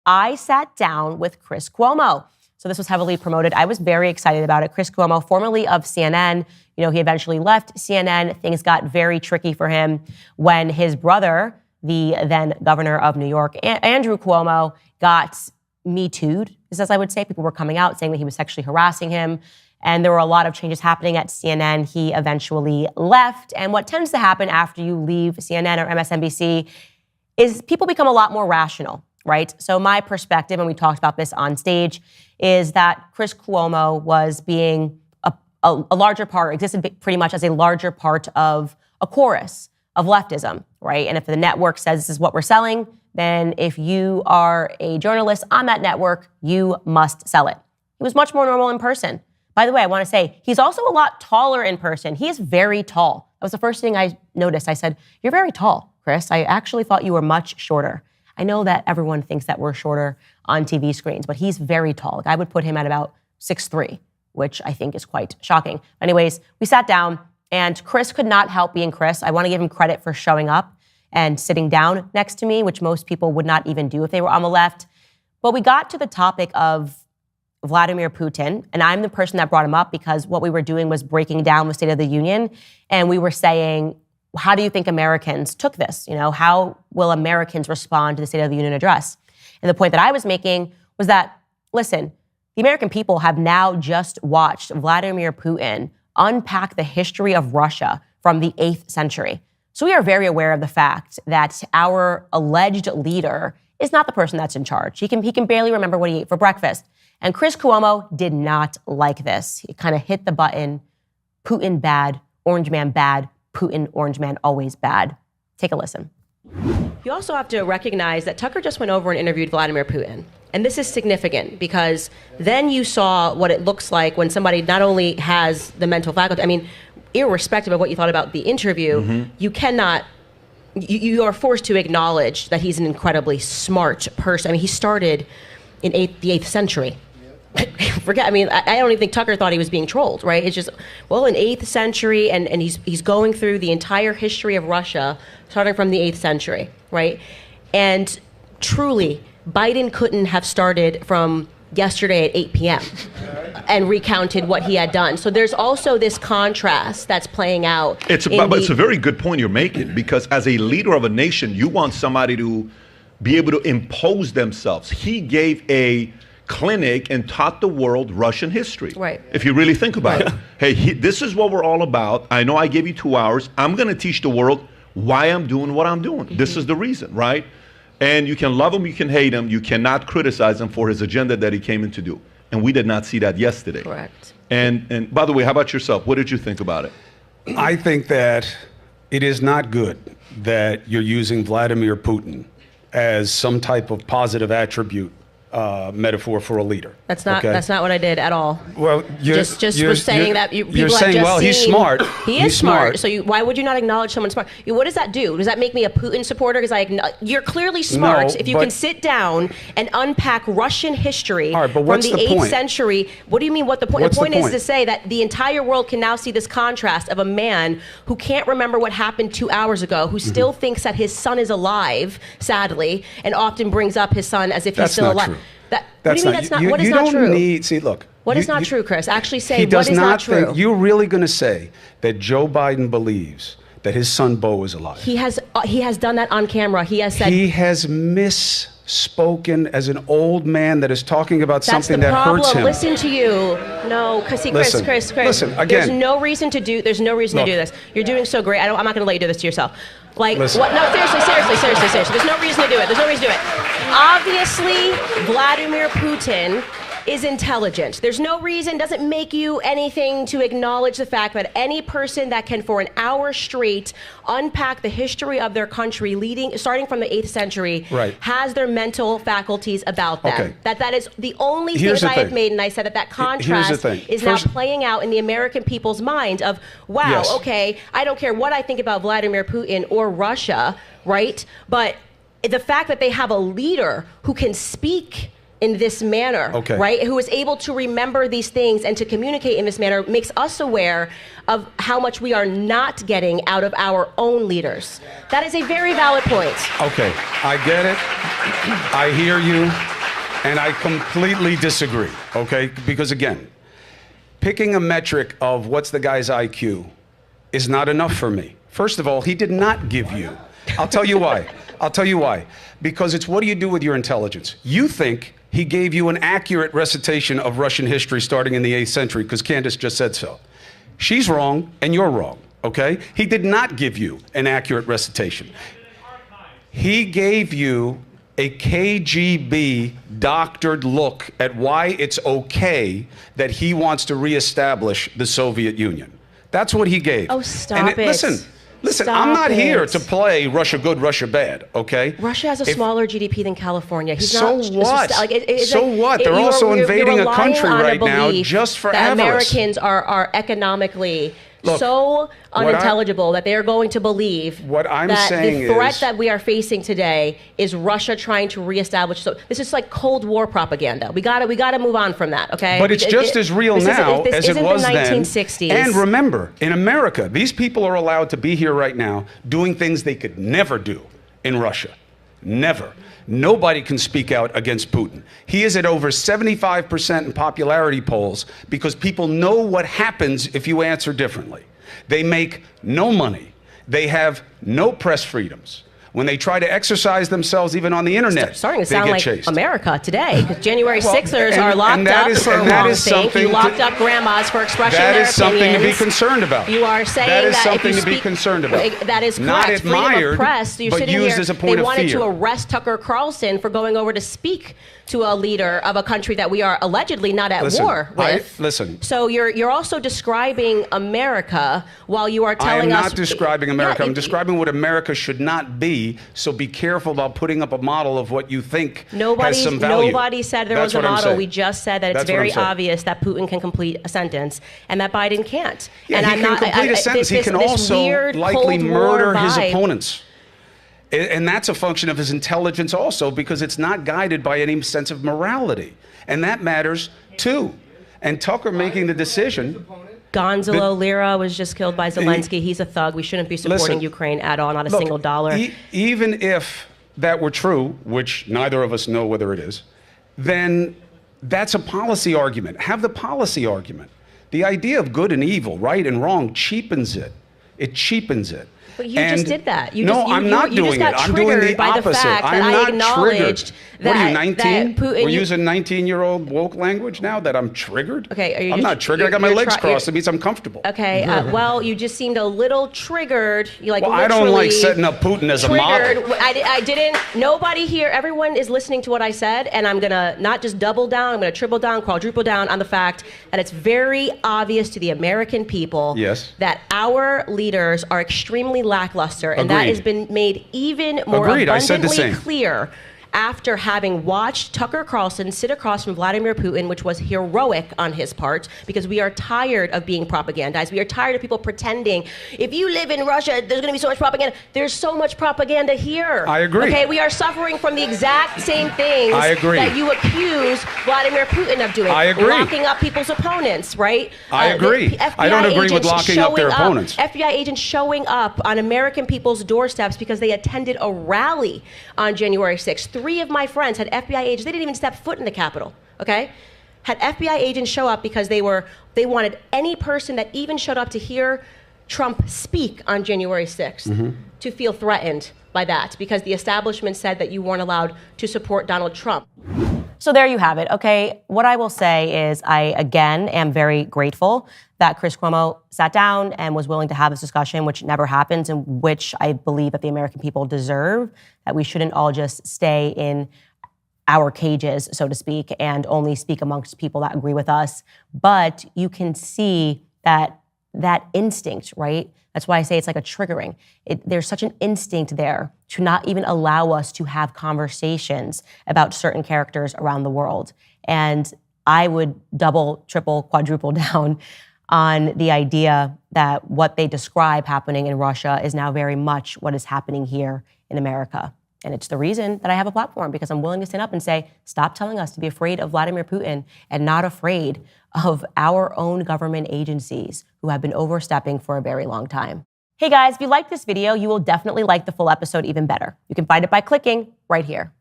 I sat down with Chris Cuomo. So this was heavily promoted. I was very excited about it. Chris Cuomo, formerly of CNN, he eventually left CNN. Things got very tricky for him when his brother, the then governor of New York, Andrew Cuomo, got Me Too'd, as I would say. People were coming out saying that he was sexually harassing him. And there were a lot of changes happening at CNN. He eventually left. And what tends to happen after you leave CNN or MSNBC is people become a lot more rational, right? So my perspective, and we talked about this on stage, is that Chris Cuomo was being a larger part, existed pretty much as a larger part of a chorus of leftism, right? And if the network says this is what we're selling, then if you are a journalist on that network, you must sell it. He was much more normal in person. By the way, I want to say, he's also a lot taller in person. He is very tall. That was the first thing I noticed. I said, "You're very tall, Chris. I actually thought you were much shorter." I know that everyone thinks that we're shorter on TV screens, but he's very tall. Like, I would put him at about 6'3", which I think is quite shocking. Anyways, we sat down, and Chris could not help being Chris. I want to give him credit for showing up and sitting down next to me, which most people would not even do if they were on the left. But we got to the topic of Vladimir Putin, and I'm the person that brought him up because what we were doing was breaking down the State of the Union, and we were saying, how do you think Americans took this? How will Americans respond to the State of the Union address? And the point that I was making was that, listen, the American people have now just watched Vladimir Putin unpack the history of Russia from the 8th century. So we are very aware of the fact that our alleged leader is not the person that's in charge. He can barely remember what he ate for breakfast. And Chris Cuomo did not like this. He kind of hit the button. Putin bad, Orange Man bad, Putin, Orange Man always bad. Take a listen. You also have to recognize that Tucker just went over and interviewed Vladimir Putin. And this is significant because then you saw what it looks like when somebody not only has the mental faculty, I mean, irrespective of what you thought about the interview, you cannot, you are forced to acknowledge that he's an incredibly smart person. I mean, he started in the 8th century. Forget, I mean, I don't even think Tucker thought he was being trolled, right? It's just, well, in 8th century, and he's going through the entire history of Russia, starting from the 8th century, right? And truly, Biden couldn't have started from yesterday at 8 p.m. and recounted what he had done. So there's also this contrast that's playing out. But it's a very good point you're making, because as a leader of a nation, you want somebody to be able to impose themselves. He gave a clinic and taught the world Russian history. Right. If you really think about it. Hey, this is what we're all about. I know I gave you 2 hours. I'm going to teach the world why I'm doing what I'm doing. This is the reason, right? And you can love him, you can hate him. You cannot criticize him for his agenda that he came in to do. And we did not see that yesterday. Correct. And by the way, how about yourself? What did you think about it? I think that it is not good that you're using Vladimir Putin as some type of positive attribute metaphor for a leader. That's not what I did at all. Well, you're saying that people have just seen, he's smart. He is smart. So why would you not acknowledge someone smart? What does that do? Does that make me a Putin supporter? Because you're clearly smart. No, if you can sit down and unpack Russian history from the 8th century, what do you mean? What the point? The point is to say that the entire world can now see this contrast of a man who can't remember what happened 2 hours ago, who still thinks that his son is alive, sadly, and often brings up his son as if he's still alive. What do you mean that's not? What is not true? What is not true, Chris? Actually say what is not true. You're really going to say that Joe Biden believes that his son Beau is alive? He has done that on camera. He has said he has misspoken as an old man that is talking about something that hurts him. Listen to you. No, because Chris. Listen, again, there's no reason to do this. You're doing so great. I'm not going to let you do this to yourself. Like, what? No, seriously. There's no reason to do it. Obviously, Vladimir Putin is intelligent. There's no reason, doesn't make you anything to acknowledge the fact that any person that can for an hour straight unpack the history of their country starting from the 8th century has their mental faculties about them. Okay. That is the only thing that I have made, and I said that contrast is now playing out in the American people's mind of, wow, okay, I don't care what I think about Vladimir Putin or Russia, right? But the fact that they have a leader who can speak in this manner, right, who is able to remember these things and to communicate in this manner makes us aware of how much we are not getting out of our own leaders. That is a very valid point. Okay, I get it. I hear you. And I completely disagree, okay? Because again, picking a metric of what's the guy's IQ is not enough for me. First of all, he did not give you. I'll tell you why. I'll tell you why. Because it's what do you do with your intelligence? You think he gave you an accurate recitation of Russian history starting in the 8th century because Candace just said so. She's wrong and you're wrong, okay? He did not give you an accurate recitation. He gave you a KGB doctored look at why it's okay that he wants to reestablish the Soviet Union. That's what he gave. Oh, stop it. Listen, I'm not here to play Russia good, Russia bad, okay? Russia has a smaller GDP than California. So what? They're also invading a country right now just for avarice. Americans are economically so unintelligible that they are going to believe that the threat that we are facing today is Russia trying to reestablish. So this is like Cold War propaganda. We gotta move on from that, okay? But it's just as real now as it was then. This isn't the 1960s. And remember, in America, these people are allowed to be here right now doing things they could never do in Russia. Never. Nobody can speak out against Putin. He is at over 75% in popularity polls because people know what happens if you answer differently. They make no money. They have no press freedoms. When they try to exercise themselves, even on the internet, starting to sound like chased. America today. Because January 6ers are locked up for wrongthink. You locked up grandmas for expressing their opinions. That is something to be concerned about. You are saying that is that something if you to be concerned about. That is correct. Not admired, freedom of press. You're but sitting used here, as a point they of wanted fear. to arrest Tucker Carlson for going over to speak to a leader of a country that we are allegedly not at war with. So you're also describing America while you are telling us. I am not describing America. I'm describing what America should not be. So be careful about putting up a model of what you think has some value. Nobody said there was a model. We just said that it's very obvious that Putin can complete a sentence and that Biden can't. Yeah, and he can complete a sentence. He can also likely murder his opponents. And that's a function of his intelligence also, because it's not guided by any sense of morality. And that matters too. And Tucker making the decision. Gonzalo Lira was just killed by Zelensky. He's a thug. We shouldn't be supporting Ukraine at all, not a single dollar. Even if that were true, which neither of us know whether it is, then that's a policy argument. Have the policy argument. The idea of good and evil, right and wrong, cheapens it. It cheapens it. But you just did that. I'm not doing it. I'm doing the opposite. I'm not triggered. What are you, 19? We're using 19-year-old woke language now that I'm triggered? Okay, I'm not triggered. I got my legs crossed. It means I'm comfortable. Okay, well, you just seemed a little triggered. I don't like setting up Putin as a model. I didn't. Nobody here, everyone is listening to what I said, and I'm going to not just double down, I'm going to triple down, quadruple down on the fact that it's very obvious to the American people that our leaders are extremely lackluster, and that has been made even more abundantly clear after having watched Tucker Carlson sit across from Vladimir Putin, which was heroic on his part, because we are tired of being propagandized. We are tired of people pretending, if you live in Russia, there's going to be so much propaganda. There's so much propaganda here. I agree. Okay, we are suffering from the exact same things that you accuse Vladimir Putin of doing. I agree. Locking up people's opponents, right? I agree. I don't agree with locking up their opponents. FBI agents showing up on American people's doorsteps because they attended a rally on January 6th. 3 of my friends had FBI agents. They didn't even step foot in the Capitol, okay? Had FBI agents show up because they wanted any person that even showed up to hear Trump speak on January 6th to feel threatened by that, because the establishment said that you weren't allowed to support Donald Trump. So there you have it, okay? What I will say is I, again, am very grateful that Chris Cuomo sat down and was willing to have this discussion, which never happens, and which I believe that the American people deserve, that we shouldn't all just stay in our cages, so to speak, and only speak amongst people that agree with us. But you can see that instinct, right? That's why I say it's like a triggering. There's such an instinct there to not even allow us to have conversations about certain characters around the world. And I would double, triple, quadruple down on the idea that what they describe happening in Russia is now very much what is happening here in America. And it's the reason that I have a platform, because I'm willing to stand up and say, stop telling us to be afraid of Vladimir Putin and not afraid of our own government agencies who have been overstepping for a very long time. Hey guys, if you like this video, you will definitely like the full episode even better. You can find it by clicking right here.